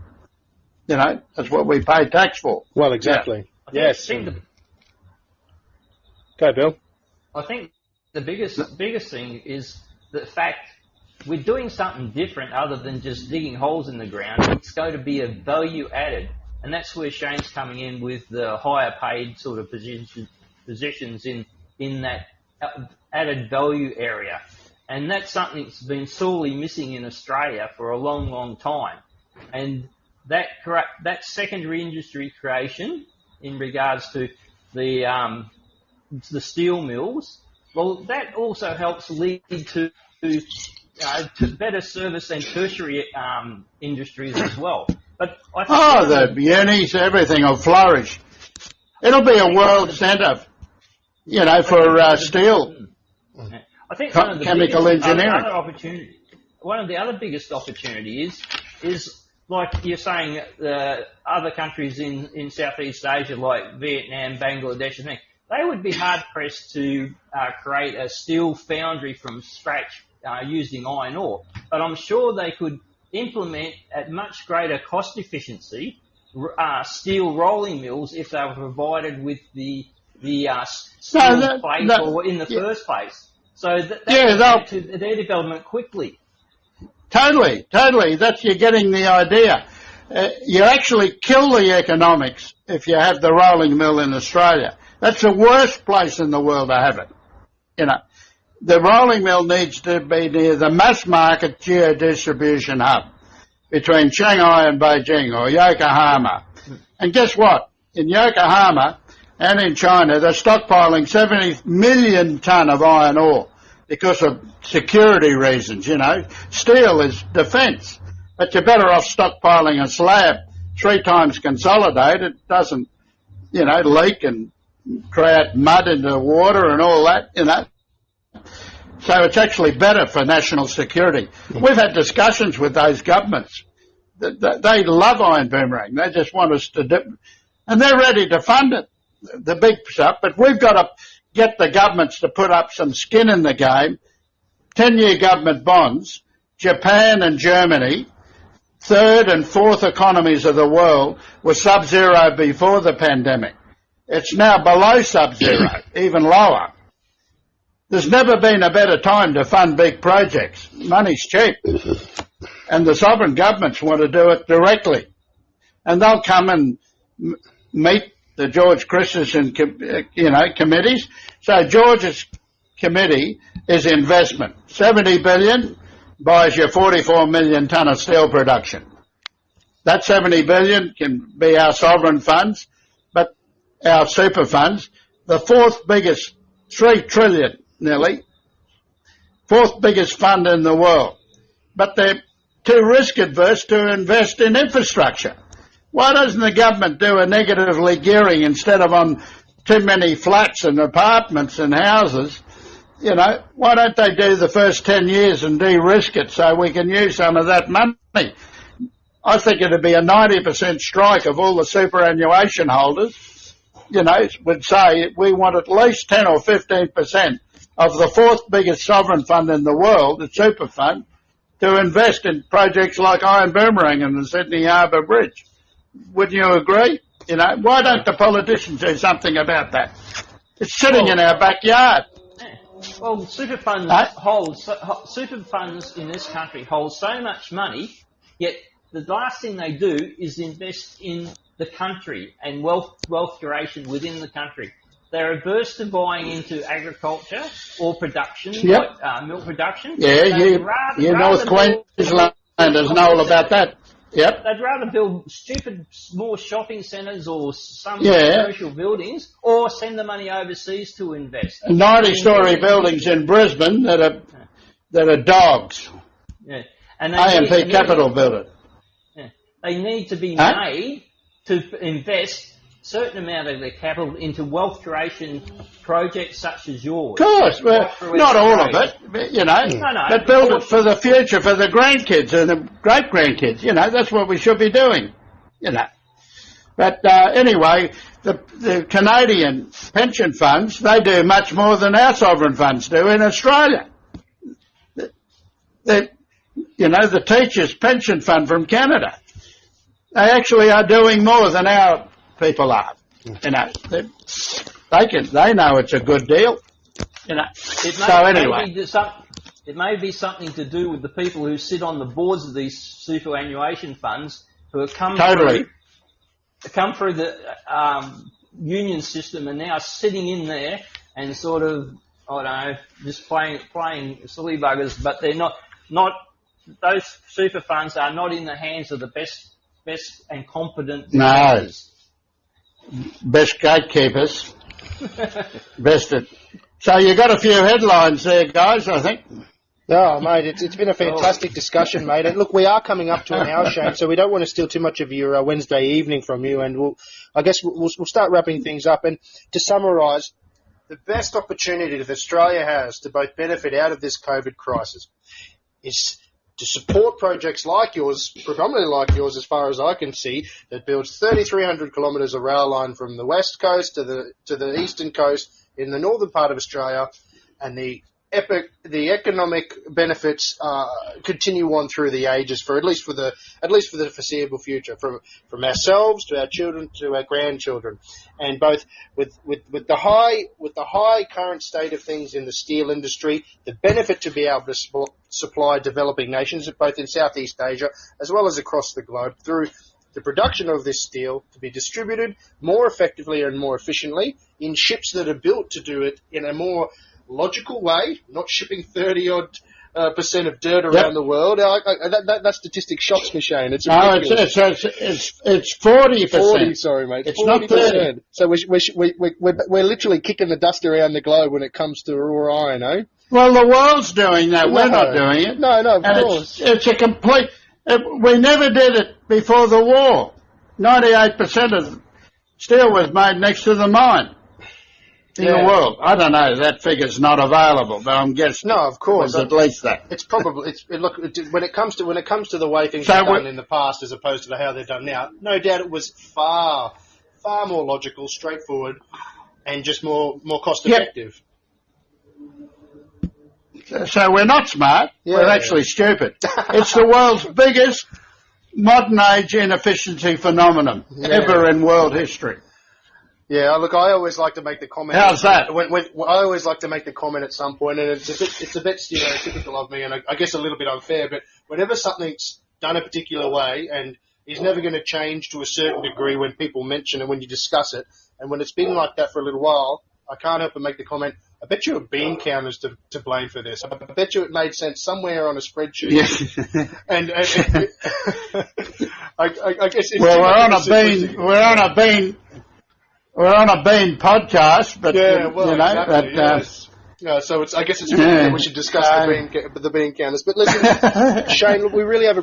You know, that's what we pay tax for. Well, exactly. Yeah. Yes. Go, Bill. I think the biggest thing is the fact we're doing something different other than just digging holes in the ground. It's going to be a value added, and that's where Shane's coming in with the higher paid sort of positions in that added value area. And that's something that's been sorely missing in Australia for a long, long time. And that secondary industry creation in regards to the steel mills, well, that also helps lead to better service and tertiary industries as well. But I think the unis, everything will flourish. It'll be a world centre, you know, for steel. I think chemical engineering. One of the other biggest opportunities is like you're saying, other countries in Southeast Asia like Vietnam, Bangladesh, and things, they would be hard pressed to create a steel foundry from scratch using iron ore. But I'm sure they could implement at much greater cost efficiency steel rolling mills if they were provided with the steel plate or in the first place. So that led to their development quickly. Totally. You're getting the idea. You actually kill the economics if you have the rolling mill in Australia. That's the worst place in the world to have it. You know, the rolling mill needs to be near the mass market geo-distribution hub between Shanghai and Beijing or Yokohama. And guess what? In Yokohama and in China, they're stockpiling 70 million tonne of iron ore because of security reasons, you know. Steel is defence, but you're better off stockpiling a slab 3 times consolidated. It doesn't, you know, leak and create mud in the water and all that, you know. So it's actually better for national security. We've had discussions with those governments. They love Iron Boomerang. They just want us to do, and they're ready to fund it, the big stuff. But we've got to get the governments to put up some skin in the game. 10-year government bonds, Japan and Germany, third and fourth economies of the world were sub-zero before the pandemic. It's now below sub-zero, even lower. There's never been a better time to fund big projects. Money's cheap. And the sovereign governments want to do it directly. And they'll come and meet the George Christensen, committees. So George's committee is investment. 70 billion buys you 44 million tonne of steel production. That 70 billion can be our sovereign funds, but our super funds, the fourth biggest, 3 trillion nearly, fourth biggest fund in the world. But they're too risk adverse to invest in infrastructure. Why doesn't the government do a negatively gearing instead of on too many flats and apartments and houses? Why don't they do the first 10 years and de-risk it so we can use some of that money? I think it'd be a 90% strike of all the superannuation holders, would say we want at least 10 or 15% of the fourth biggest sovereign fund in the world, the super fund, to invest in projects like Iron Boomerang and the Sydney Harbour Bridge. Wouldn't you agree? Why don't the politicians do something about that? It's sitting in our backyard. Well, super funds in this country hold so much money, yet the last thing they do is invest in the country and wealth creation within the country. They're averse to buying into agriculture or production, like milk production. Yeah, North Queenslanders know all about that. Yep. They'd rather build stupid small shopping centres or some commercial buildings, or send the money overseas to invest. 90-storey buildings in Brisbane that are dogs. Yeah, and AMP Capital built it. Yeah. They need to be made to invest a certain amount of their capital into wealth creation projects such as yours. Of course, not all of it, but build it for the future, for the grandkids and the great-grandkids. That's what we should be doing, But anyway, the Canadian pension funds, they do much more than our sovereign funds do in Australia. The Teachers' Pension Fund from Canada, they actually are doing more than our people are. They know it's a good deal. It may be something to do with the people who sit on the boards of these superannuation funds who have come through the union system and now sitting in there and sort of, just playing silly buggers, but they're not. Those super funds are not in the hands of the best and competent investors. Best gatekeepers. So you got a few headlines there, guys, I think. Oh, mate, it's been a fantastic discussion, mate. And look, we are coming up to an hour, Shane, so we don't want to steal too much of your Wednesday evening from you. And we'll start wrapping things up. And to summarise, the best opportunity that Australia has to both benefit out of this COVID crisis is to support projects like yours, predominantly like yours as far as I can see, that builds 3,300 kilometres of rail line from the west coast to the eastern coast in the northern part of Australia, and the economic benefits continue on through the ages for at least for the foreseeable future, from ourselves to our children to our grandchildren, and both with the high current state of things in the steel industry, the benefit to be able to supply developing nations both in Southeast Asia as well as across the globe through the production of this steel to be distributed more effectively and more efficiently in ships that are built to do it in a more logical way, not shipping 30-odd % of dirt around the world. That statistic shocks me, Shane. It's ridiculous. It's 40%. 40, sorry, mate. It's 40%. Not 30. So we're literally kicking the dust around the globe when it comes to raw iron, eh? Well, the world's doing that. We're not doing it. No, of course. It's a complete... we never did it before the war. 98% of steel was made next to the mine in the world. I don't know, that figure's not available, but I'm guessing. No, of course. At least that. It's probably, when it comes to the way things were done in the past as opposed to how they're done now, no doubt it was far more logical, straightforward, and just more cost effective. So we're not smart, we're actually stupid. It's the world's biggest modern age inefficiency phenomenon ever in world history. Yeah, look, I always like to make the comment. How's that? I always like to make the comment at some point, and it's a bit typical of me, and I guess a little bit unfair. But whenever something's done a particular way and is never going to change to a certain degree when people mention it, when you discuss it, and when it's been like that for a little while, I can't help but make the comment. I bet you a bean counter's to blame for this. I bet you it made sense somewhere on a spreadsheet. Yeah. and I guess it's well, we're on a bean podcast, but exactly, yes. So I guess it's that we should discuss the bean counters. But listen, Shane, we really have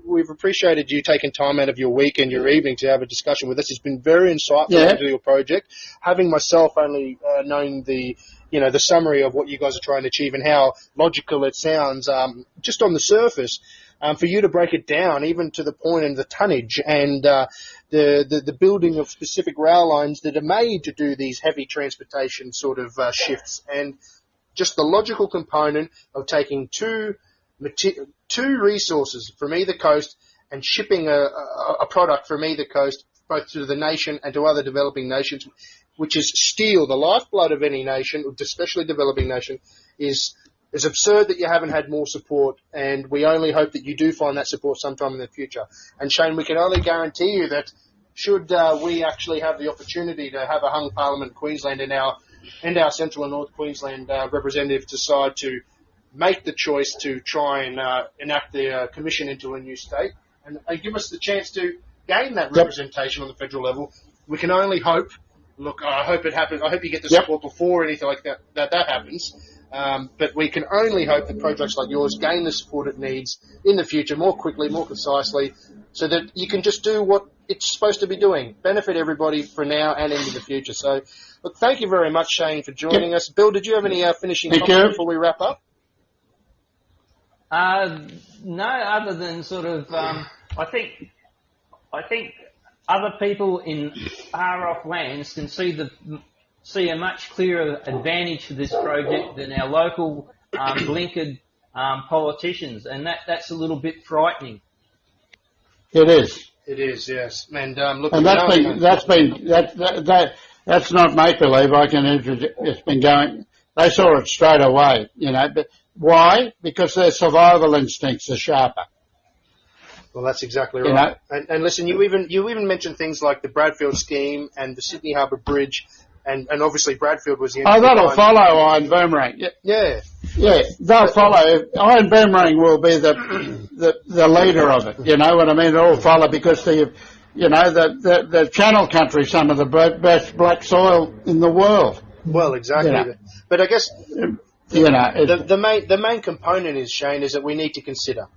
we've appreciated you taking time out of your week and your evening to have a discussion with us. It's been very insightful into your project. Having myself only known the summary of what you guys are trying to achieve and how logical it sounds, just on the surface. For you to break it down, even to the point and the tonnage and the building of specific rail lines that are made to do these heavy transportation sort of shifts, and just the logical component of taking two resources from either coast and shipping a product from either coast, both to the nation and to other developing nations, which is steel, the lifeblood of any nation, especially developing nation, is absurd that you haven't had more support, and we only hope that you do find that support sometime in the future. And Shane, we can only guarantee you that should we actually have the opportunity to have a hung parliament in Queensland and our Central and North Queensland representative decide to make the choice to try and enact the commission into a new state and give us the chance to gain that representation on the federal level, we can only hope. Look, I hope it happens. I hope you get the support before anything like that happens. But we can only hope that projects like yours gain the support it needs in the future more quickly, more concisely, so that you can just do what it's supposed to be doing, benefit everybody for now and into the future. So, look, thank you very much, Shane, for joining us. Bill, did you have any finishing comments before we wrap up? No, other than sort of, I think other people in far off lands can see a much clearer advantage for this project than our local blinkered politicians, and that's a little bit frightening. It is. It is, yes. And look, and that's not make believe. It's been going. They saw it straight away, But why? Because their survival instincts are sharper. Well, that's exactly right. And listen, you even mentioned things like the Bradfield scheme and the Sydney Harbour Bridge. And obviously Bradfield was the... that'll follow Iron Boomerang. Yeah. Yeah, they'll follow. Iron Boomerang will be the leader of it. You know what I mean? It'll follow because the Channel Country, some of the best black soil in the world. Well, exactly. But I guess the main component is, Shane, is that we need to consider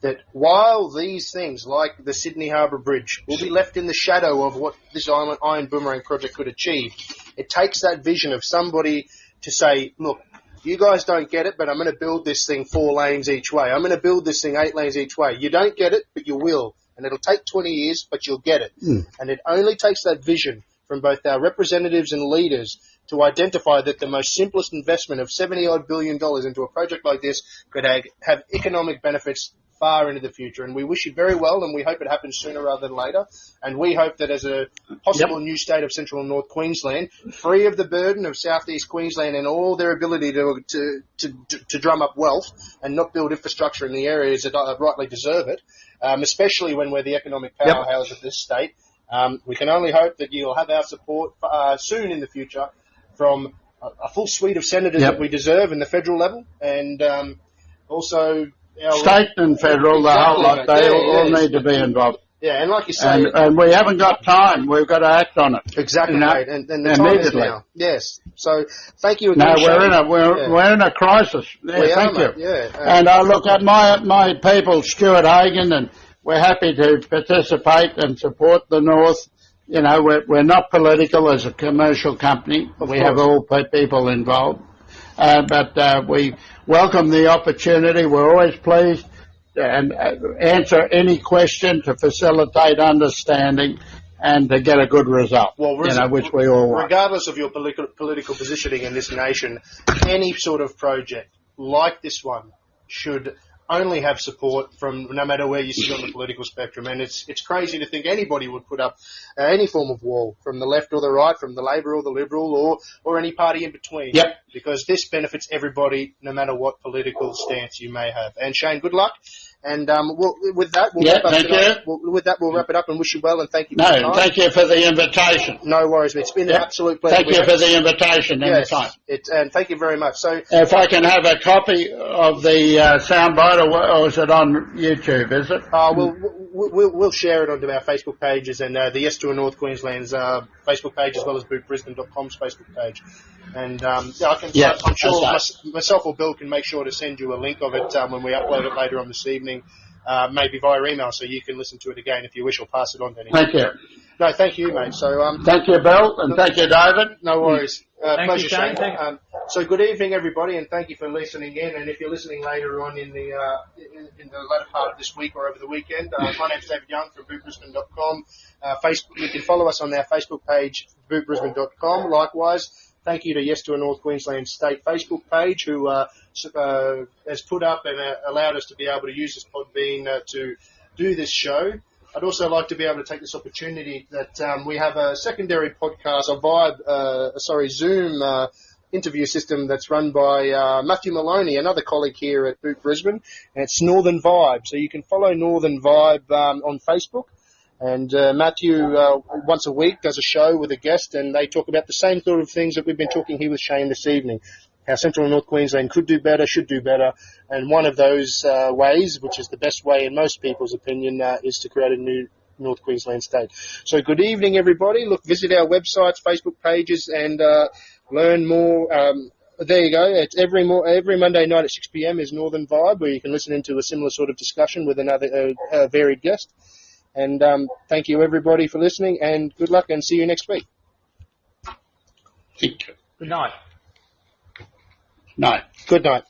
that while these things like the Sydney Harbour Bridge will be left in the shadow of what this Iron Boomerang project could achieve, it takes that vision of somebody to say, look, you guys don't get it, but I'm going to build this thing 4 lanes each way. I'm going to build this thing 8 lanes each way. You don't get it, but you will. And it'll take 20 years, but you'll get it. And it only takes that vision from both our representatives and leaders to identify that the most simplest investment of $70-odd billion into a project like this could have economic benefits far into the future. And we wish you very well, and we hope it happens sooner rather than later. And we hope that as a possible new state of Central and North Queensland, free of the burden of Southeast Queensland and all their ability to drum up wealth and not build infrastructure in the areas that rightly deserve it, especially when we're the economic powerhouse of this state, we can only hope that you'll have our support soon in the future from a full suite of senators that we deserve in the federal level, and also state and federal, the whole lot, they all need to be involved. Yeah, and like you say... And we haven't got time. We've got to act on it. Exactly, right. And the time is now. Yes. So, thank you again, we're in a crisis. Yeah, thank you. Yeah. And I look at my people, Stuart Hagan, and we're happy to participate and support the North. We're not political as a commercial company. We have all people involved. But we welcome the opportunity. We're always pleased and answer any question to facilitate understanding and to get a good result, which we all want. Regardless of your political positioning in this nation, any sort of project like this one should only have support from no matter where you sit on the political spectrum. And it's crazy to think anybody would put up any form of wall, from the left or the right, from the Labor or the Liberal, or any party in between. Yep. Because this benefits everybody, no matter what political stance you may have. And Shane, good luck. And with that, we'll wrap up tonight. We'll wrap it up and wish you well and thank you for your time. Thank you for the invitation. No worries, it's been an absolute pleasure. Thank you for the invitation and the time. And thank you very much. So, if I can have a copy of the soundbite, or is it on YouTube? Is it? We'll share it onto our Facebook pages and the Yes to a North Queensland's Facebook page, as well as bootbrisbane.com's Facebook page. And I'm sure myself or Bill can make sure to send you a link of it when we upload it later on this evening, maybe via email, so you can listen to it again if you wish, or pass it on to anyone. Thank you. No, thank you, mate. So thank you, Bill, and thank you, David. No worries. Pleasure, Shane. So good evening, everybody, and thank you for listening in. And if you're listening later on in the latter part of this week or over the weekend, my name's David Young from bootbrisbane.com. Facebook, you can follow us on our Facebook page, bootbrisbane.com. Likewise, thank you to Yes to a North Queensland State Facebook page, who has put up and allowed us to be able to use this Podbean to do this show. I'd also like to be able to take this opportunity that we have a secondary podcast, Zoom interview system that's run by Matthew Maloney, another colleague here at Boot Brisbane, and it's Northern Vibe. So you can follow Northern Vibe on Facebook. And Matthew, once a week, does a show with a guest, and they talk about the same sort of things that we've been talking here with Shane this evening. How Central and North Queensland could do better, should do better, and one of those ways, which is the best way in most people's opinion, is to create a new North Queensland state. So good evening, everybody. Look, visit our websites, Facebook pages, and learn more. There you go. It's every Monday night at 6 p.m. is Northern Vibe, where you can listen into a similar sort of discussion with another varied guest. And thank you, everybody, for listening, and good luck, and see you next week. Good night. Night. Good night.